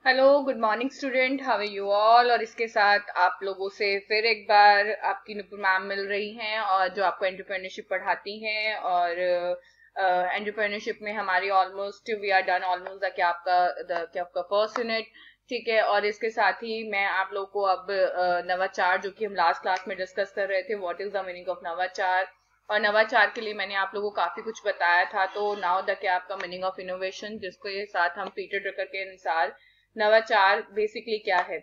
Hello, good morning student, how are you all. और इसके साथ आप लोगों से फिर एक बार आपकी नुपुर मैम मिल रही हैं और जो आपको एंटरप्रेन्योरशिप पढ़ाती हैं। और एंटरप्रेन्योरशिप में हमारी almost we are done almost the क्या आपका फर्स्ट यूनिट। ठीक है, और इसके साथ ही मैं आप लोगों को अब नवाचार, जो कि हम लास्ट क्लास में डिस्कस कर रहे थे, what is the meaning of नवाचार। और नवाचार के लिए मैंने आप लोगों को काफी कुछ बताया था। तो नाउ द क्या आपका मीनिंग ऑफ इनोवेशन, जिसको ये साथ हम पीटर ड्रकर के अनुसार नवाचार बेसिकली क्या है।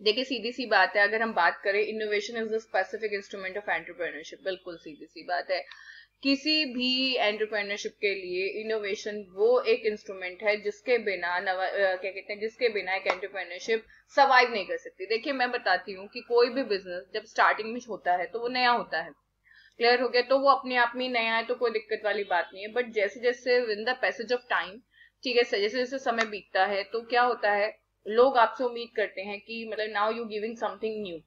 देखिए, सीधी सी बात है, अगर हम बात करें innovation is the specific instrument of entrepreneurship. बिल्कुल सीधी सी बात है। किसी भी एंटरप्रेन्योरशिप के लिए इनोवेशन वो एक इंस्ट्रूमेंट है जिसके बिना क्या कहते हैं, जिसके बिना एक एंटरप्रेन्योरशिप सर्वाइव नहीं कर सकती। देखिए, मैं बताती हूँ कि कोई भी बिजनेस जब स्टार्टिंग में होता है तो वो नया होता है। क्लियर हो गया? तो वो अपने आप में नया है तो कोई दिक्कत वाली बात नहीं है। बट जैसे जैसे with the passage of time, ठीक है, जैसे जैसे समय बीतता है तो क्या होता है, लोग आपसे उम्मीद करते हैं कि मतलब now you giving something new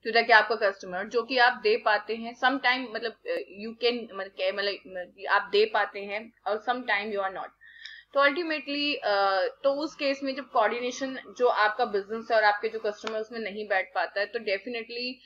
to the क्या आपका कस्टमर, जो कि आप दे पाते हैं सम टाइम, मतलब यू कैन मतलब आप दे पाते हैं और some time you are not. तो अल्टीमेटली तो उस केस में जब कोऑर्डिनेशन जो आपका बिजनेस है और आपके जो कस्टमर उसमें नहीं बैठ पाता है, तो definitely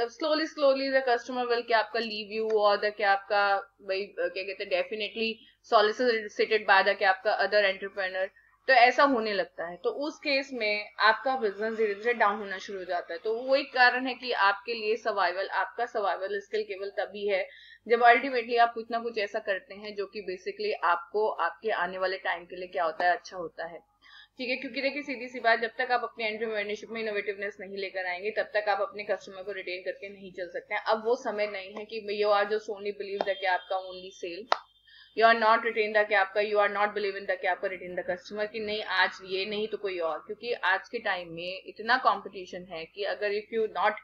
slowly slowly the customer will क्या आपका लीव यू, और द क्या आपका भाई क्या कहते हैं, डेफिनेटली सॉलिसिटेड बाय द क्या आपका अदर एंटरप्रेन्योर। तो ऐसा होने लगता है, तो उस केस में आपका बिजनेस धीरे धीरे डाउन होना शुरू हो जाता है। तो वो एक कारण है कि आपके लिए सर्वाइवल, आपका सर्वाइवल स्किल केवल तभी है जब अल्टीमेटली आप कुछ ना कुछ ऐसा करते हैं जो कि बेसिकली आपको आपके आने वाले टाइम के लिए क्या होता है, अच्छा होता है। ठीक है, क्योंकि देखिए सीधी सी बात, जब तक आप अपने एंटरप्रेन्योरशिप में इनोवेटिवनेस नहीं लेकर आएंगे तब तक आप अपने कस्टमर को रिटेन करके नहीं चल सकते हैं। अब वो समय नहीं है कि you are just only believe that कि आपका only sale, you are not retain the क्या आपका, you are not believe in the क्या आपका रिटेन द कस्टमर, कि नहीं आज ये नहीं तो कोई और। क्योंकि आज के टाइम में इतना कंपटीशन है कि अगर इफ यू नॉट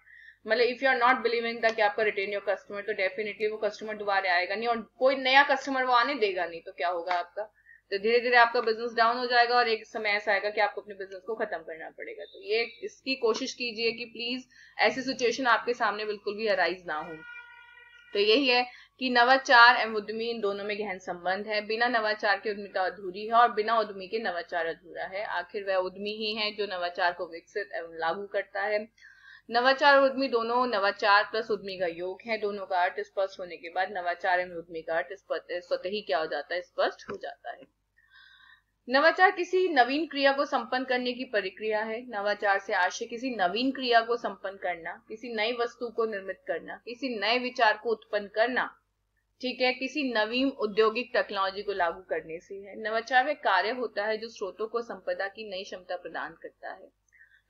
मतलब if you are not believing the कि आपका रिटेन योर कस्टमर, तो डेफिनेटली वो कस्टमर दोबारा आएगा नहीं और कोई नया कस्टमर वो आने देगा नहीं। तो क्या होगा आपका, तो धीरे धीरे आपका बिजनेस डाउन हो जाएगा और एक समय ऐसा आएगा कि आपको अपने बिजनेस को खत्म करना पड़ेगा। तो ये इसकी कोशिश कीजिए कि प्लीज ऐसी सिचुएशन आपके सामने बिल्कुल भी अराइज ना हो। तो यही है कि नवाचार एवं उद्यमी, इन दोनों में गहन संबंध है। बिना नवाचार के उद्यमिता अधूरी है और बिना उद्यमी के नवाचार अधूरा है। आखिर वह उद्यमी ही है जो नवाचार को विकसित एवं लागू करता है। नवाचार और उद्यमी दोनों, नवाचार प्लस उद्यमी का योग है। दोनों का अर्थ स्पष्ट होने के बाद नवाचार एवं उद्यमी का अर्थ स्वतः ही क्या हो जाता है, स्पष्ट हो जाता है। नवाचार किसी नवीन क्रिया को संपन्न करने की प्रक्रिया है। नवाचार से आशय किसी नवीन क्रिया को संपन्न करना, किसी नई वस्तु को निर्मित करना, किसी नए विचार को उत्पन्न करना, ठीक है, किसी नवीन औद्योगिक टेक्नोलॉजी को लागू करने से है। नवाचार एक कार्य होता है जो स्रोतों को संपदा की नई क्षमता प्रदान करता है।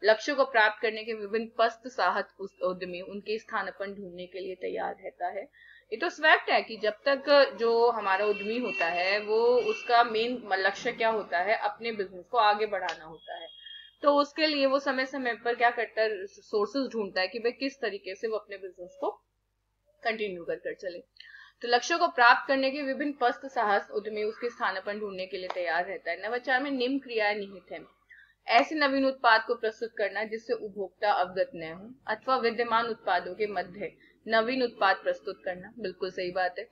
लक्ष्यों को प्राप्त करने के विभिन्न पस्त साहत उद्यमी उनके स्थानापन्न ढूंढने के लिए तैयार रहता है। ये तो फैक्ट है कि जब तक जो हमारा उद्यमी होता है वो उसका मेन लक्ष्य क्या होता है, अपने बिजनेस को आगे बढ़ाना होता है। तो उसके लिए वो समय समय पर क्या करता है, सोर्सेज ढूंढता है कि भाई किस तरीके से वो अपने बिजनेस को कंटिन्यू कर चले। तो लक्ष्यों को प्राप्त करने के विभिन्न पस्त साहस उद्यमी उसके स्थानापन्न ढूंढने के लिए तैयार रहता है। नवाचार में निम्न क्रियाएं निहित है। ऐसे नवीन उत्पाद को प्रस्तुत करना जिससे उपभोक्ता अवगत न हो, अथवा विद्यमान उत्पादों के मध्य नवीन उत्पाद प्रस्तुत करना। बिल्कुल सही बात है।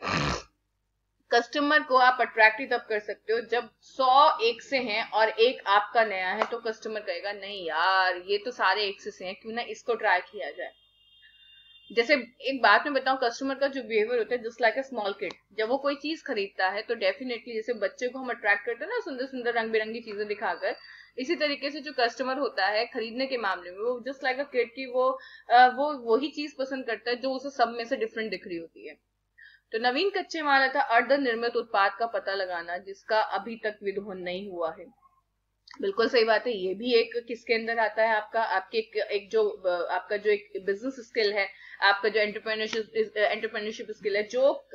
कस्टमर को आप अट्रैक्टिव तब कर सकते हो जब 100 एक से हैं और एक आपका नया है, तो कस्टमर कहेगा नहीं यार ये तो सारे एक से हैं, क्यों ना इसको ट्राई किया जाए। जैसे एक बात मैं बताऊं, कस्टमर का जो बिहेवियर होता है just like a small kid, जब वो कोई चीज खरीदता है तो डेफिनेटली जैसे बच्चे को हम अट्रैक्ट करते हैं ना सुंदर सुंदर रंग बिरंगी चीजें दिखाकर, इसी तरीके से जो कस्टमर होता है खरीदने के मामले में वो जस्ट लाइक अ किड की वो वही चीज पसंद करता है जो उसे सब में से डिफरेंट दिख रही होती है। तो नवीन कच्चे माल तथा अर्ध निर्मित उत्पाद का पता लगाना जिसका अभी तक विधोन नहीं हुआ है। बिल्कुल सही बात है। ये भी एक किसके अंदर आता है, आपका आपके एक जो आपका जो एक बिजनेस स्किल है, आपका जो एंटरप्रेन्योरशिप स्किल है, जो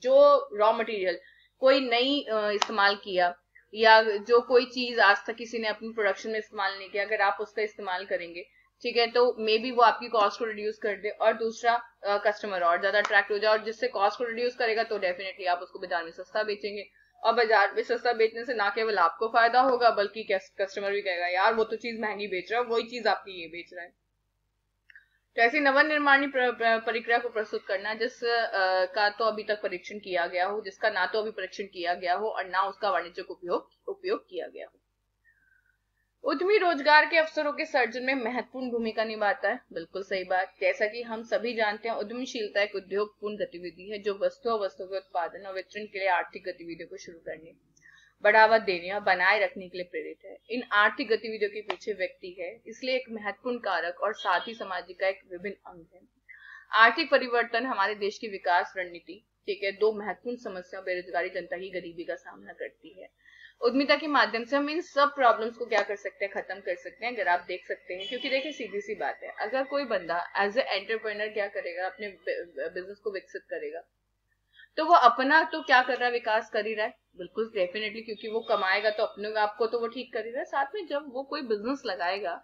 जो रॉ मटेरियल कोई नई इस्तेमाल किया, या जो कोई चीज आज तक किसी ने अपनी प्रोडक्शन में इस्तेमाल नहीं किया, अगर आप उसका इस्तेमाल करेंगे, ठीक है, तो मे बी वो आपकी कॉस्ट को रिड्यूस कर दे और दूसरा कस्टमर और ज्यादा अट्रैक्ट हो जाए, और जिससे कॉस्ट को रिड्यूस करेगा तो डेफिनेटली आप उसको बाजार में सस्ता बेचेंगे। और बाजार में सस्ता बेचने से ना केवल आपको फायदा होगा बल्कि कस्टमर भी कहेगा यार वो तो चीज महंगी बेच रहा है, वही चीज आपकी ये बेच रहा है। तो ऐसी नवनिर्माणी प्रक्रिया को प्रस्तुत करना जिस का तो अभी तक परीक्षण किया गया हो, जिसका ना तो अभी परीक्षण किया गया हो और ना उसका वाणिज्यिक उपयोग उपयोग किया गया हो। उद्यमी रोजगार के अवसरों के सर्जन में महत्वपूर्ण भूमिका निभाता है। बिल्कुल सही बात। जैसा कि हम सभी जानते हैं, उद्यमशीलता एक उद्योगपूर्ण गतिविधि है जो वस्तुओं के उत्पादन और वितरण के लिए आर्थिक गतिविधियों को शुरू करने, बढ़ावा देने और बनाए रखने के लिए प्रेरित है। इन आर्थिक गतिविधियों के पीछे व्यक्ति है, इसलिए एक महत्वपूर्ण कारक और साथ ही समाज का एक विभिन्न अंग है। आर्थिक परिवर्तन हमारे देश की विकास रणनीति, ठीक है, दो महत्वपूर्ण समस्याओं बेरोजगारी, जनता की गरीबी का सामना करती है। उद्यमिता के माध्यम से हम इन सब प्रॉब्लम्स को क्या कर सकते हैं, खत्म कर सकते हैं। अगर आप देख सकते हैं, क्योंकि देखिए सीधी सी बात है, अगर कोई बंदा एज ए एंटरप्रेन्योर क्या करेगा, अपने बिजनेस को विकसित करेगा, तो वो अपना तो क्या कर रहा है, विकास कर ही रहा है। बिल्कुल डेफिनेटली, क्योंकि वो कमाएगा तो अपने आप को तो वो ठीक कर ही रहा है। साथ में जब वो कोई बिजनेस लगाएगा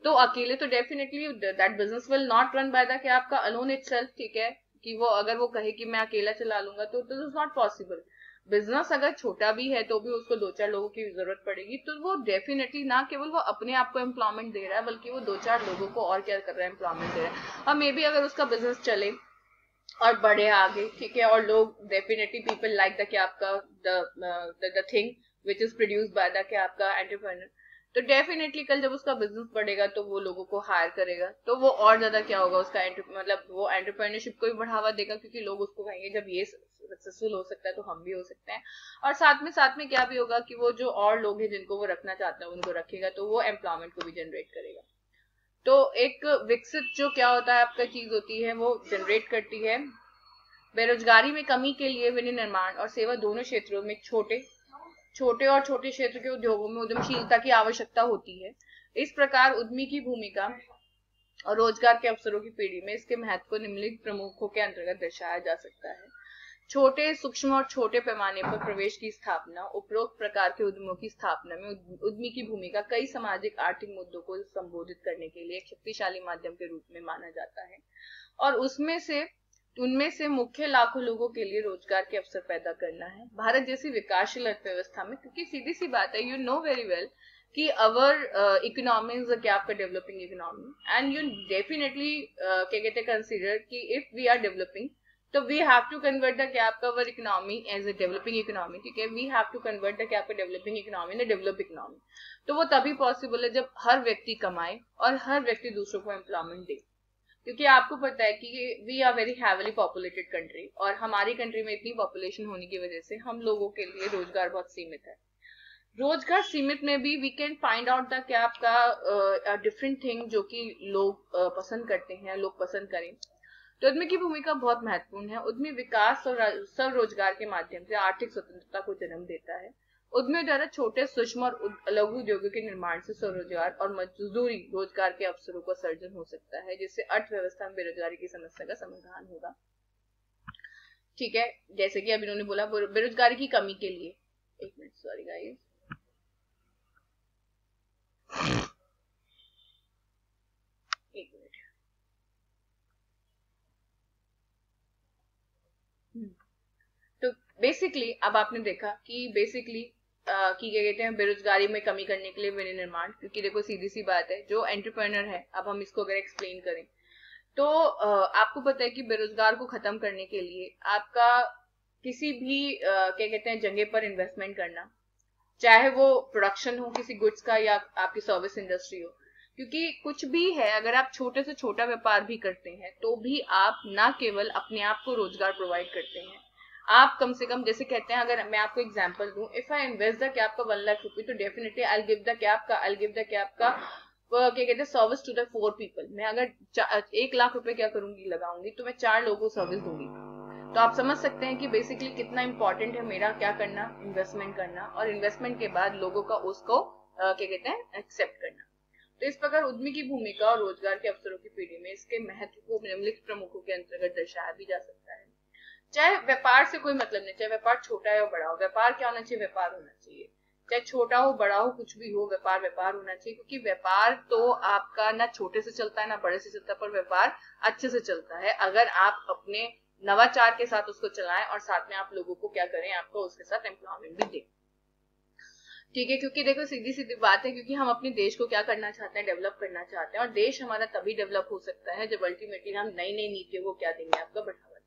तो अकेले तो definitely that business will not run by the क्या आपका अलोन इटसेल्फ, ठीक है, कि वो अगर वो कहे कि मैं अकेला चला लूंगा तो this is not possible. Business अगर छोटा भी है तो भी उसको 2-4 लोगों की जरूरत पड़ेगी। तो वो डेफिनेटली ना केवल वो अपने आप को एम्प्लॉयमेंट दे रहा है, बल्कि वो 2-4 लोगों को और क्या कर रहा है, एम्प्लॉयमेंट दे रहा है। और मे बी अगर उसका बिजनेस चले और बढ़े आगे, ठीक है, और लोग डेफिनेटली पीपल लाइक द क्या आपका the thing which is produced by the क्या आपका एंटरप्रेन्योर, तो डेफिनेटली कल जब उसका बिजनेस बढ़ेगा तो वो लोगों को हायर करेगा, तो वो और ज्यादा क्या होगा, उसका मतलब वो एंटरप्रेन्योरशिप को भी बढ़ावा देगा, क्योंकि लोग उसको कहेंगे जब ये सक्सेसफुल हो सकता है तो हम भी हो सकते हैं। और साथ में क्या भी होगा कि वो जो और लोग हैं जिनको वो रखना चाहता है उनको रखेगा, तो वो एम्प्लॉयमेंट को भी जनरेट करेगा। तो एक विकसित जो क्या होता है आपका चीज होती है, वो जनरेट करती है। बेरोजगारी में कमी के लिए विनिर्माण और सेवा दोनों क्षेत्रों में छोटे और छोटे क्षेत्र के उद्योगों में उद्यमशीलता की आवश्यकता होती है। इस प्रकार उद्यमी की भूमिका और रोजगार के अवसरों की पीढ़ी में इसके महत्व को निम्नलिखित प्रमुखों के अंतर्गत दर्शाया जा सकता है। छोटे, सूक्ष्म और छोटे पैमाने पर प्रवेश की स्थापना। उपरोक्त प्रकार के उद्यमों की स्थापना में उद्यमी की भूमिका कई सामाजिक आर्थिक मुद्दों को संबोधित करने के लिए एक शक्तिशाली माध्यम के रूप में माना जाता है, और उनमें से मुख्य लाखों लोगों के लिए रोजगार के अवसर पैदा करना है। भारत जैसी विकासशील अर्थव्यवस्था में, क्योंकि सीधी सी बात है, यू नो वेरी वेल कि अवर इकोनॉमी इज अ क्या आपका developing economy, and you definitely क्या कहते हैं कंसीडर कि इफ वी आर डेवलपिंग, तो we have to convert the क्या आपका our economy as a developing economy, ठीक है, we have to convert the क्या आपका developing economy in develop economy. तो वो तभी पॉसिबल है जब हर व्यक्ति कमाए और हर व्यक्ति दूसरों को एम्प्लॉयमेंट दे। क्योंकि आपको पता है कि we are very heavily populated country, और हमारी कंट्री में इतनी पॉपुलेशन होने की वजह से हम लोगों के लिए रोजगार बहुत सीमित है। रोजगार सीमित में भी we can find out the क्या आपका डिफरेंट थिंग जो कि लोग पसंद करते हैं, लोग पसंद करें। तो उद्यमी की भूमिका बहुत महत्वपूर्ण है। उद्यमी विकास और स्वरोजगार के माध्यम से आर्थिक स्वतंत्रता को जन्म देता है। उद्यमियों द्वारा छोटे, सूक्ष्म और लघु उद्योगों के निर्माण से स्वरोजगार और मजदूरी रोजगार के अवसरों का सर्जन हो सकता है, जिससे अर्थव्यवस्था में बेरोजगारी की समस्या का समाधान होगा। ठीक है, जैसे कि अब इन्होंने बोला बेरोजगारी की कमी के लिए, एक मिनट, सॉरी गाइस, एक मिनट। तो बेसिकली अब आपने देखा कि बेसिकली कि क्या कहते हैं, बेरोजगारी में कमी करने के लिए विनिर्माण, क्योंकि देखो सीधी सी बात है, जो एंटरप्रेन्योर है, अब हम इसको अगर एक्सप्लेन करें तो आपको पता है कि बेरोजगार को खत्म करने के लिए आपका किसी भी क्या कहते हैं जगह पर इन्वेस्टमेंट करना, चाहे वो प्रोडक्शन हो किसी गुड्स का या आपकी सर्विस इंडस्ट्री हो, क्योंकि कुछ भी है, अगर आप छोटे से छोटा व्यापार भी करते हैं तो भी आप ना केवल अपने आप को रोजगार प्रोवाइड करते हैं, आप कम से कम, जैसे कहते हैं, अगर मैं आपको एग्जांपल दूं, if I invest the cap का 1 लाख रुपए, तो definitely I give the cap का क्या कहते हैं सर्विस टू द 4 पीपल। मैं अगर 1 लाख रुपए क्या करूंगी, लगाऊंगी, तो मैं 4 लोगों को सर्विस दूंगी। तो आप समझ सकते हैं कि बेसिकली कितना इंपॉर्टेंट है मेरा क्या करना, इन्वेस्टमेंट करना, और इन्वेस्टमेंट के बाद लोगों का उसको क्या कहते हैं एक्सेप्ट करना। तो इस प्रकार उद्यमी की भूमिका और रोजगार के अवसरों की पीढ़ी में इसके महत्व को निम्नलिखित प्रमुखों के अंतर्गत दर्शाया भी जा सकता है। चाहे व्यापार से कोई मतलब नहीं, चाहे व्यापार छोटा है या बड़ा हो, व्यापार क्या होना चाहिए, व्यापार होना चाहिए, चाहे छोटा हो बड़ा हो कुछ भी हो, व्यापार होना चाहिए, क्योंकि व्यापार तो आपका ना छोटे से चलता है ना बड़े से चलता है, पर व्यापार अच्छे से चलता है अगर आप अपने नवाचार के साथ उसको चलाएं और साथ में आप लोगों को क्या करें, आपको उसके साथ एम्प्लॉयमेंट भी दें। ठीक है, क्योंकि देखो सीधी सीधी बात है, क्योंकि हम अपने देश को क्या करना चाहते हैं, डेवलप करना चाहते हैं, और देश हमारा तभी डेवलप हो सकता है जब अल्टीमेटली हम नई नई नीतियों को क्या देंगे, आपका बढ़ावा देंगे।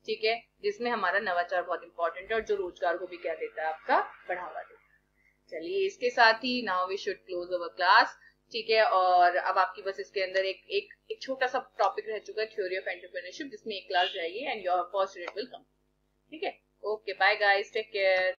ठीक है, जिसमें हमारा नवाचार बहुत इंपॉर्टेंट है और जो रोजगार को भी क्या देता है, आपका बढ़ावा देता है। चलिए इसके साथ ही now we should close our class, ठीक है। और अब आपकी बस इसके अंदर एक छोटा सा टॉपिक रह चुका है, थ्योरी ऑफ एंटरप्रेन्योरशिप, जिसमें एक क्लास जाएगी and your first unit will come, ठीक है। Okay bye guys, take care.